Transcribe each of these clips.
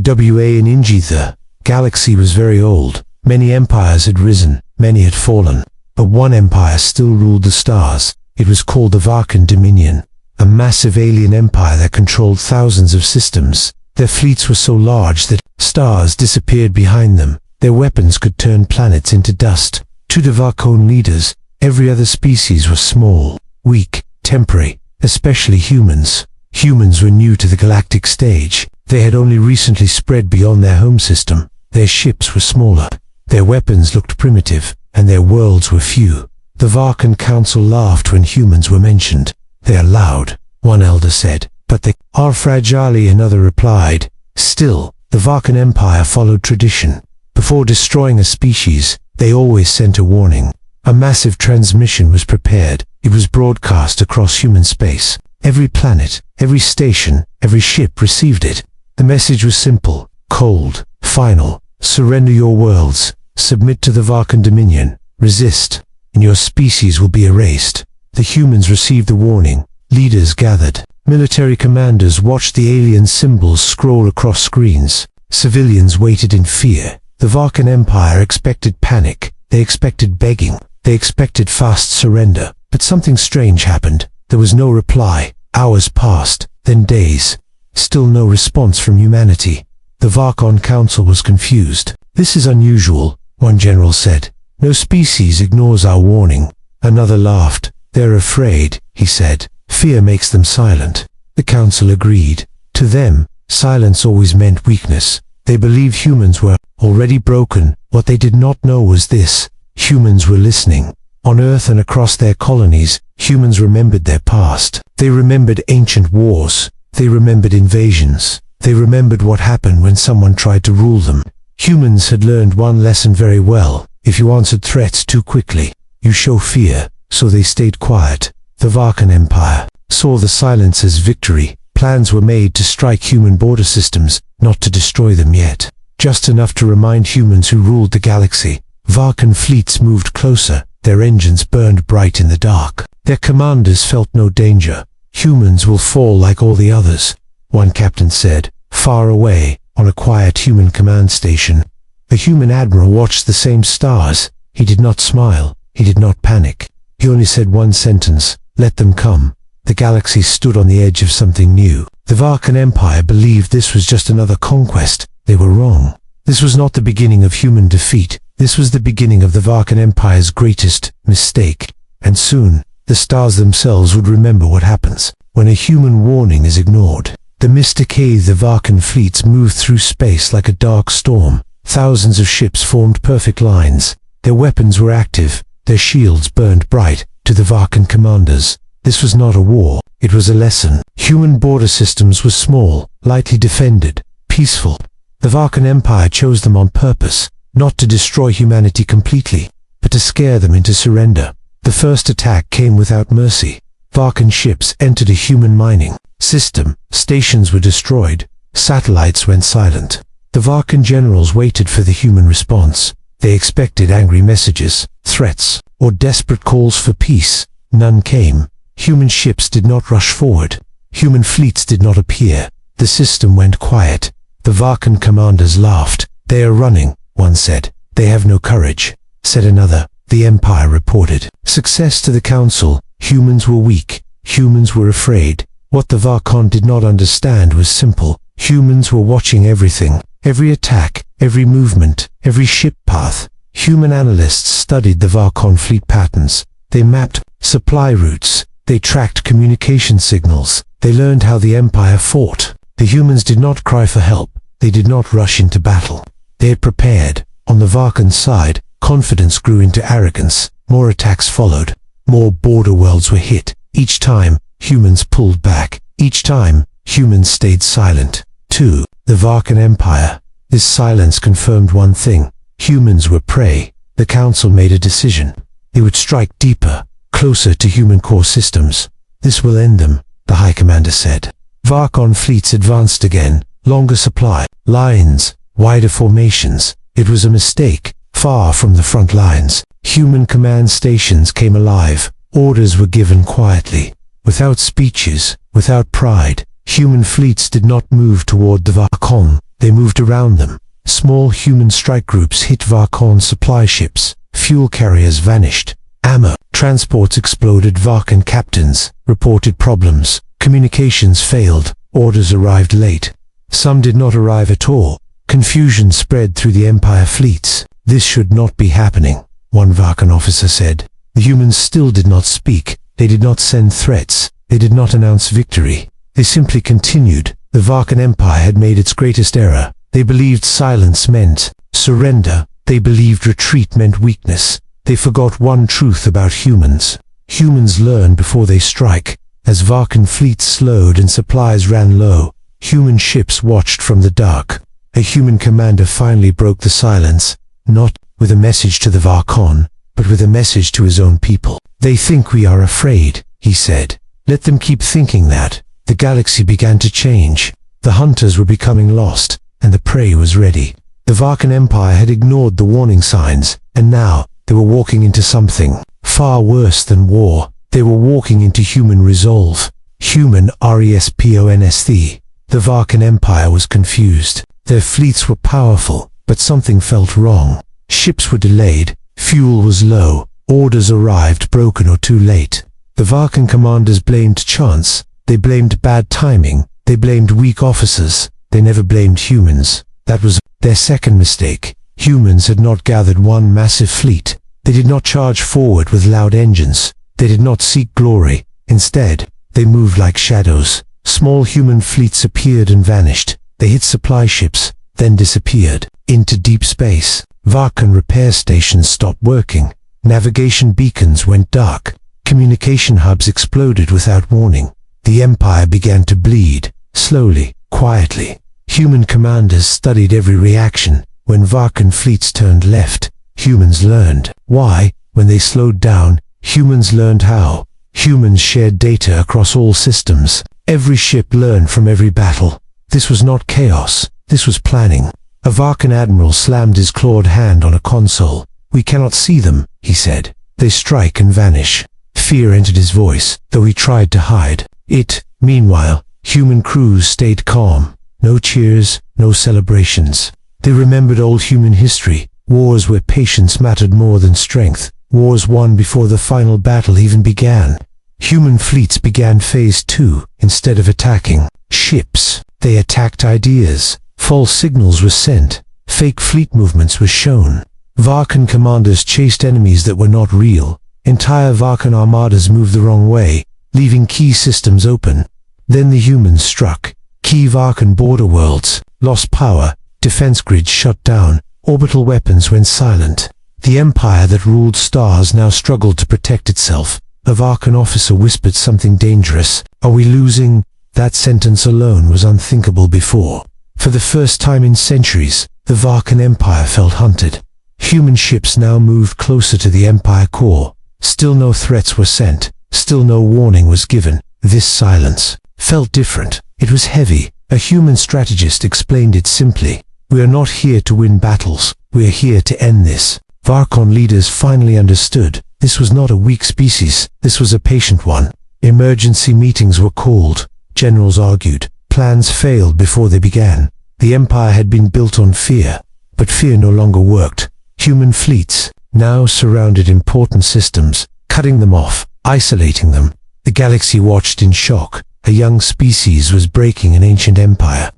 HFY in Inji. The galaxy was very old. Many empires had risen, many had fallen. But one empire still ruled the stars. It was called the Varkan Dominion, a massive alien empire that controlled thousands of systems. Their fleets were so large that stars disappeared behind them. Their weapons could turn planets into dust. To the Varkan leaders, every other species was small, weak, temporary, especially humans. Humans were new to the galactic stage. They had only recently spread beyond their home system. Their ships were smaller. Their weapons looked primitive, and their worlds were few. The Varkan Council laughed when humans were mentioned. "They are loud," one elder said, "but they are fragile," another replied. Still, the Varkan Empire followed tradition. Before destroying a species, they always sent a warning. A massive transmission was prepared. It was broadcast across human space. Every planet, every station, every ship received it. The message was simple, cold, final. Surrender your worlds. Submit to the Varkan Dominion. Resist, and your species will be erased. The humans received the warning. Leaders gathered. Military commanders watched the alien symbols scroll across screens. Civilians waited in fear. The Varkan Empire expected panic. They expected begging. They expected fast surrender. But something strange happened. There was no reply. Hours passed, then days. Still no response from humanity. The Varkan Council was confused. "This is unusual," one general said. "No species ignores our warning." Another laughed. "They're afraid," he said. "Fear makes them silent." The council agreed. To them, silence always meant weakness. They believed humans were already broken. What they did not know was this: humans were listening. On Earth and across their colonies, humans remembered their past. They remembered ancient wars. They remembered invasions. They remembered what happened when someone tried to rule them. Humans had learned one lesson very well: if you answered threats too quickly, you show fear. So they stayed quiet. The Varkan Empire saw the silence as victory. Plans were made to strike human border systems, not to destroy them yet. Just enough to remind humans who ruled the galaxy. Varkan fleets moved closer. Their engines burned bright in the dark. Their commanders felt no danger. "Humans will fall like all the others," one captain said. Far away, on a quiet human command station, a human admiral watched the same stars. He did not smile. He did not panic. He only said one sentence: "Let them come." The galaxy stood on the edge of something new. The Varkan Empire believed this was just another conquest. They were wrong. This was not the beginning of human defeat. This was the beginning of the Varkan Empire's greatest mistake. And soon, the stars themselves would remember what happens when a human warning is ignored. The mystic age, the Varkan fleets moved through space like a dark storm. Thousands of ships formed perfect lines. Their weapons were active. Their shields burned bright. To the Varkan commanders, this was not a war. It was a lesson. Human border systems were small, lightly defended, peaceful. The Varkan Empire chose them on purpose, not to destroy humanity completely, but to scare them into surrender. The first attack came without mercy. Varkan ships entered a human mining system. Stations were destroyed. Satellites went silent. The Varkan generals waited for the human response. They expected angry messages, threats, or desperate calls for peace. None came. Human ships did not rush forward. Human fleets did not appear. The system went quiet. The Varkan commanders laughed. "They are running," one said. "They have no courage," said another. The Empire reported. Success to the Council. Humans were weak. Humans were afraid. What the Varkan did not understand was simple. Humans were watching everything. Every attack, every movement, every ship path. Human analysts studied the Varkan fleet patterns. They mapped supply routes. They tracked communication signals. They learned how the Empire fought. The humans did not cry for help. They did not rush into battle. They had prepared. On the Varkan side, confidence grew into arrogance. More attacks followed. More border worlds were hit. Each time, humans pulled back. Each time, humans stayed silent. 2. The Varkan Empire. This silence confirmed one thing. Humans were prey. The Council made a decision. They would strike deeper, closer to human core systems. "This will end them," the High Commander said. Varkan fleets advanced again. Longer supply lines, wider formations. It was a mistake. Far from the front lines, human command stations came alive. Orders were given quietly, without speeches, without pride. Human fleets did not move toward the Varkan. They moved around them. Small human strike groups hit Varkon supply ships. Fuel carriers vanished. Ammo transports exploded. Varkan captains reported problems. Communications failed. Orders arrived late. Some did not arrive at all. Confusion spread through the Empire fleets. This should not be happening, one Varkan officer said. The humans still did not speak. They did not send threats. They did not announce victory. They simply continued. The Varkan Empire had made its greatest error. They believed silence meant surrender. They believed retreat meant weakness. They forgot one truth about humans. Humans learn before they strike. As Varkan fleets slowed and supplies ran low, human ships watched from the dark. A human commander finally broke the silence, not with a message to the Varkon, but with a message to his own people. They think we are afraid, he said. Let them keep thinking that. The galaxy began to change. The hunters were becoming lost, and the prey was ready. The Varkan Empire had ignored the warning signs, and now they were walking into something far worse than war. They were walking into human resolve. Human response. The Varkan Empire was confused. Their fleets were powerful, but something felt wrong. Ships were delayed, fuel was low, orders arrived broken or too late. The Varkan commanders blamed chance. They blamed bad timing. They blamed weak officers. They never blamed humans. That was their second mistake. Humans had not gathered one massive fleet. They did not charge forward with loud engines. They did not seek glory. Instead, they moved like shadows. Small human fleets appeared and vanished. They hit supply ships, then disappeared into deep space. Varkan repair stations stopped working. Navigation beacons went dark. Communication hubs exploded without warning. The Empire began to bleed, slowly, quietly. Human commanders studied every reaction. When Varkan fleets turned left, humans learned. Why? When they slowed down, humans learned how. Humans shared data across all systems. Every ship learned from every battle. This was not chaos. This was planning. A Varkan admiral slammed his clawed hand on a console. We cannot see them, he said. They strike and vanish. Fear entered his voice, though he tried to hide it. Meanwhile, human crews stayed calm. No cheers, no celebrations. They remembered old human history. Wars where patience mattered more than strength. Wars won before the final battle even began. Human fleets began phase 2 instead of attacking ships. They attacked ideas. False signals were sent. Fake fleet movements were shown. Varkan commanders chased enemies that were not real. Entire Varkan armadas moved the wrong way, leaving key systems open. Then the humans struck. Key Varkan border worlds lost power. Defense grids shut down. Orbital weapons went silent. The empire that ruled stars now struggled to protect itself. A Varkan officer whispered something dangerous. Are we losing? That sentence alone was unthinkable before. For the first time in centuries, the Varkan Empire felt hunted. Human ships now moved closer to the Empire core. Still no threats were sent. Still no warning was given. This silence felt different. It was heavy. A human strategist explained it simply. We are not here to win battles. We are here to end this. Varkon leaders finally understood. This was not a weak species. This was a patient one. Emergency meetings were called. Generals argued. Plans failed before they began. The empire had been built on fear, but fear no longer worked. Human fleets now surrounded important systems, cutting them off, isolating them. The galaxy watched in shock. A young species was breaking an ancient empire.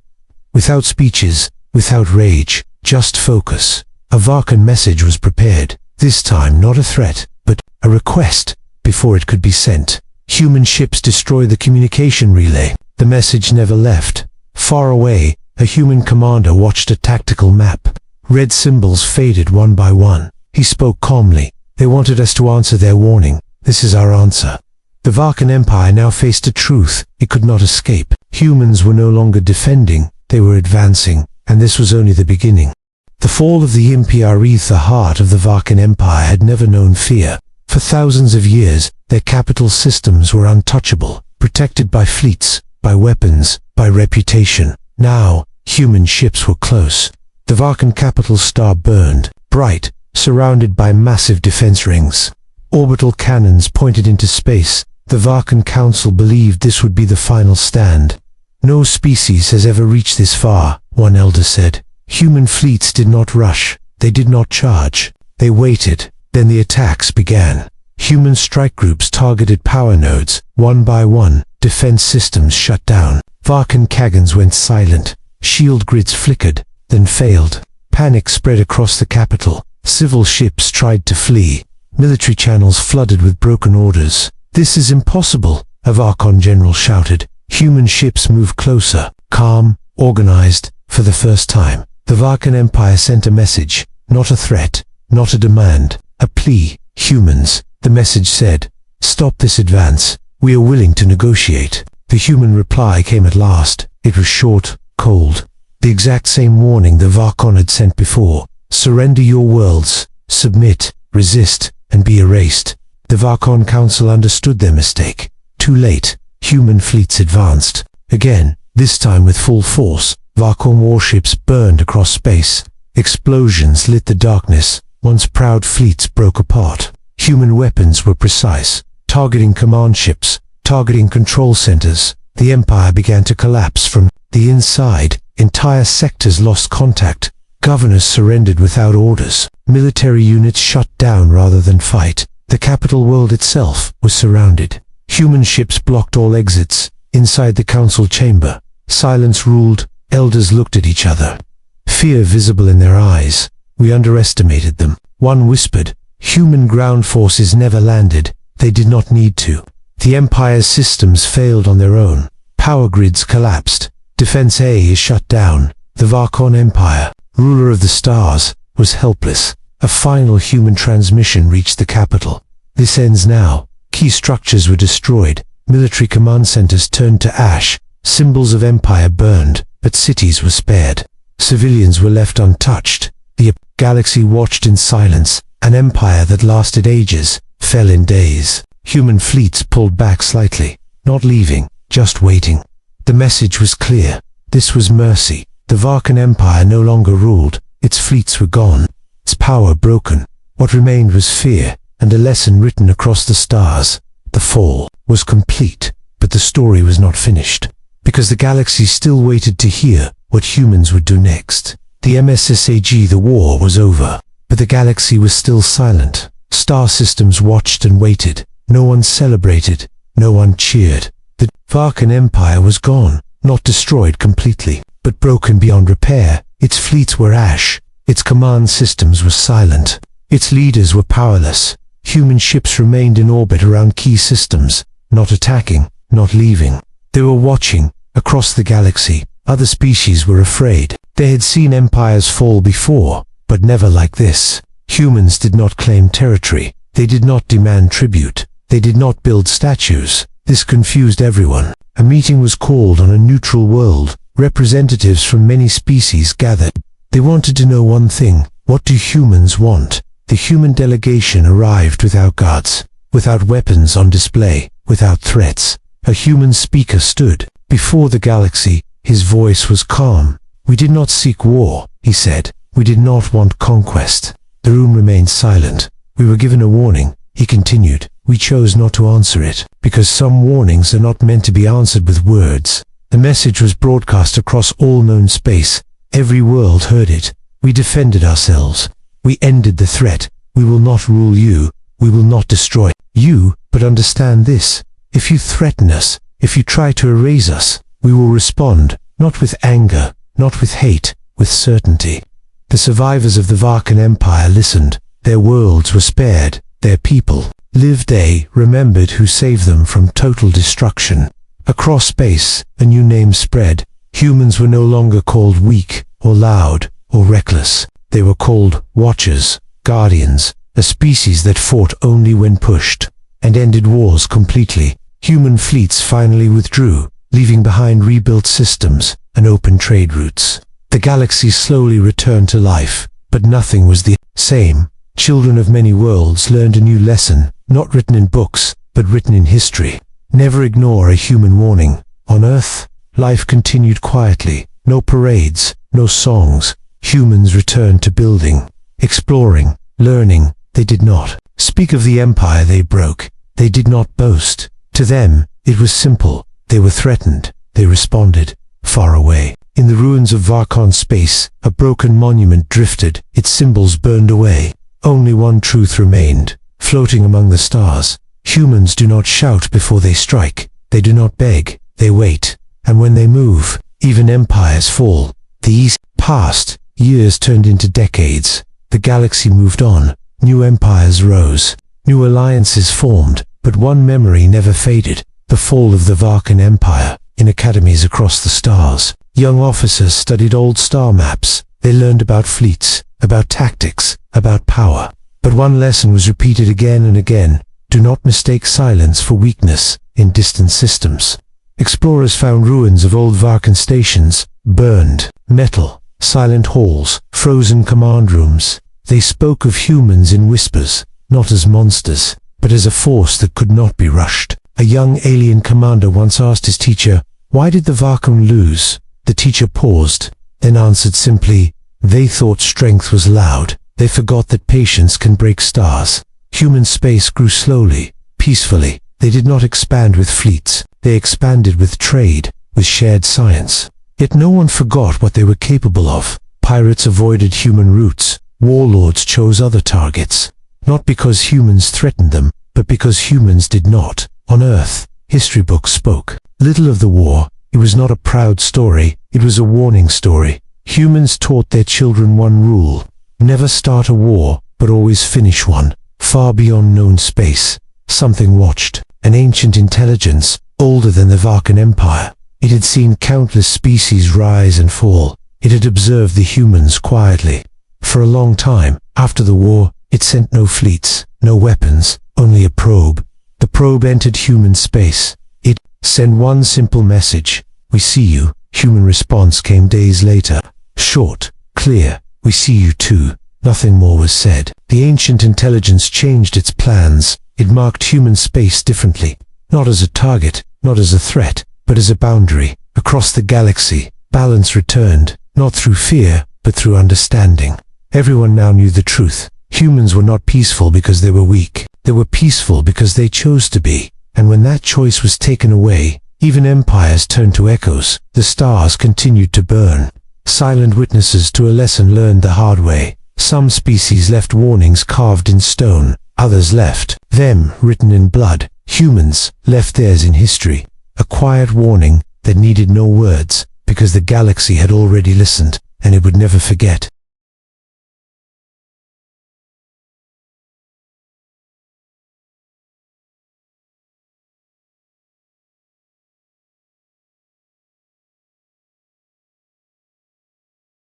Without speeches, without rage, just focus. A Varkan message was prepared. This time not a threat, but a request before it could be sent. Human ships destroy the communication relay. The message never left. Far away, a human commander watched a tactical map. Red symbols faded one by one. He spoke calmly. They wanted us to answer their warning. This is our answer. The Varkan Empire now faced a truth it could not escape. Humans were no longer defending, they were advancing, and this was only the beginning. The fall of the Imperith, the heart of the Varkan Empire, had never known fear. For thousands of years, their capital systems were untouchable, protected by fleets, by weapons, by reputation. Now, human ships were close. The Varkan capital star burned, bright, surrounded by massive defense rings. Orbital cannons pointed into space. The Varkan Council believed this would be the final stand. No species has ever reached this far, one elder said. Human fleets did not rush. They did not charge. They waited. Then the attacks began. Human strike groups targeted power nodes, one by one. Defense systems shut down. Varkan Kagans went silent. Shield grids flickered, then failed. Panic spread across the capital. Civil ships tried to flee. Military channels flooded with broken orders. "This is impossible," a Varkan general shouted. Human ships moved closer, calm, organized. For the first time, the Varkan Empire sent a message, not a threat, not a demand, a plea. "Humans," the message said, "stop this advance. We are willing to negotiate." The human reply came at last. It was short, cold. The exact same warning the Varkan had sent before. "Surrender your worlds, submit, resist, and be erased." The Varkan Council understood their mistake. Too late. Human fleets advanced. Again, this time with full force. Varkan warships burned across space. Explosions lit the darkness. Once proud fleets broke apart. Human weapons were precise, targeting command ships, targeting control centers. The empire began to collapse from the inside. Entire sectors lost contact. Governors surrendered without orders. Military units shut down rather than fight. The capital world itself was surrounded. Human ships blocked all exits. Inside the council chamber, silence ruled. Elders looked at each other, fear visible in their eyes. "We underestimated them," one whispered. "Human ground forces never landed. They did not need to." The Empire's systems failed on their own. Power grids collapsed. Defense A is shut down. The Varkan Empire, ruler of the stars, was helpless. A final human transmission reached the capital. "This ends now." Key structures were destroyed. Military command centers turned to ash. Symbols of empire burned, but cities were spared. Civilians were left untouched. The galaxy watched in silence. An empire that lasted ages fell in days. Human fleets pulled back slightly, not leaving, just waiting. The message was clear. This was mercy. The Varkan Empire no longer ruled. Its fleets were gone, its power broken. What remained was fear, and a lesson written across the stars. The fall was complete, but the story was not finished, because the galaxy still waited to hear what humans would do next. The MSSAG, the war was over, but the galaxy was still silent. Star systems watched and waited. No one celebrated, no one cheered. The Varkan Empire was gone, not destroyed completely, but broken beyond repair. Its fleets were ash. Its command systems were silent. Its leaders were powerless. Human ships remained in orbit around key systems, not attacking, not leaving. They were watching. Across the galaxy, other species were afraid. They had seen empires fall before, but never like this. Humans did not claim territory. They did not demand tribute. They did not build statues. This confused everyone. A meeting was called on a neutral world. Representatives from many species gathered. They wanted to know one thing. What do humans want? The human delegation arrived without guards, without weapons on display, without threats. A human speaker stood before the galaxy. His voice was calm. "We did not seek war," he said. "We did not want conquest." The room remained silent. "We were given a warning," he continued. "We chose not to answer it, because some warnings are not meant to be answered with words." The message was broadcast across all known space. Every world heard it. "We defended ourselves. We ended the threat. We will not rule you. We will not destroy you, but understand this. If you threaten us, if you try to erase us, we will respond, not with anger, not with hate, with certainty." The survivors of the Varkan Empire listened. Their worlds were spared. Their people lived. They remembered who saved them from total destruction. Across space, a new name spread. Humans were no longer called weak, or loud, or reckless. They were called Watchers, Guardians, a species that fought only when pushed, and ended wars completely. Human fleets finally withdrew, leaving behind rebuilt systems and open trade routes. The galaxy slowly returned to life, but nothing was the same. Children of many worlds learned a new lesson, not written in books, but written in history. Never ignore a human warning. On Earth, life continued quietly. No parades, no songs. Humans returned to building, exploring, learning. They did not speak of the empire they broke. They did not boast. To them, it was simple. They were threatened. they responded, far away. In the ruins of Varkon space, a broken monument drifted, its symbols burned away. Only one truth remained, floating among the stars. Humans do not shout before they strike. They do not beg, they wait. And when they move, even empires fall. The East passed, years turned into decades. The galaxy moved on, new empires rose, new alliances formed, but one memory never faded, the fall of the Varkan Empire. In academies across the stars, young officers studied old star maps. They learned about fleets, about tactics, about power. But one lesson was repeated again and again: do not mistake silence for weakness in distant systems. Explorers found ruins of old Varkan stations, burned, metal, silent halls, frozen command rooms. They spoke of humans in whispers, not as monsters, but as a force that could not be rushed. A young alien commander once asked his teacher, "Why did the Varkan lose?" The teacher paused, then answered simply, "They thought strength was loud. They forgot that patience can break stars." Human space grew slowly, peacefully. They did not expand with fleets. They expanded with trade, with shared science. Yet no one forgot what they were capable of. Pirates avoided human routes. Warlords chose other targets. Not because humans threatened them, but because humans did not. On Earth, history books spoke little of the war. It was not a proud story, it was a warning story. Humans taught their children one rule: never start a war, but always finish one. Far beyond known space, something watched, an ancient intelligence, older than the Varkan Empire. It had seen countless species rise and fall. It had observed the humans quietly. For a long time, after the war, it sent no fleets, no weapons, only a probe. The probe entered human space. It sent one simple message: "We see you." Human response came days later. Short, clear: "We see you too." Nothing more was said. The ancient intelligence changed its plans. It marked human space differently. Not as a target, not as a threat, but as a boundary. Across the galaxy, balance returned, not through fear, but through understanding. Everyone now knew the truth. Humans were not peaceful because they were weak. They were peaceful because they chose to be. And when that choice was taken away, even empires turned to echoes. The stars continued to burn, silent witnesses to a lesson learned the hard way. Some species left warnings carved in stone. Others left them written in blood. Humans left theirs in history. A quiet warning that needed no words, because the galaxy had already listened, and it would never forget.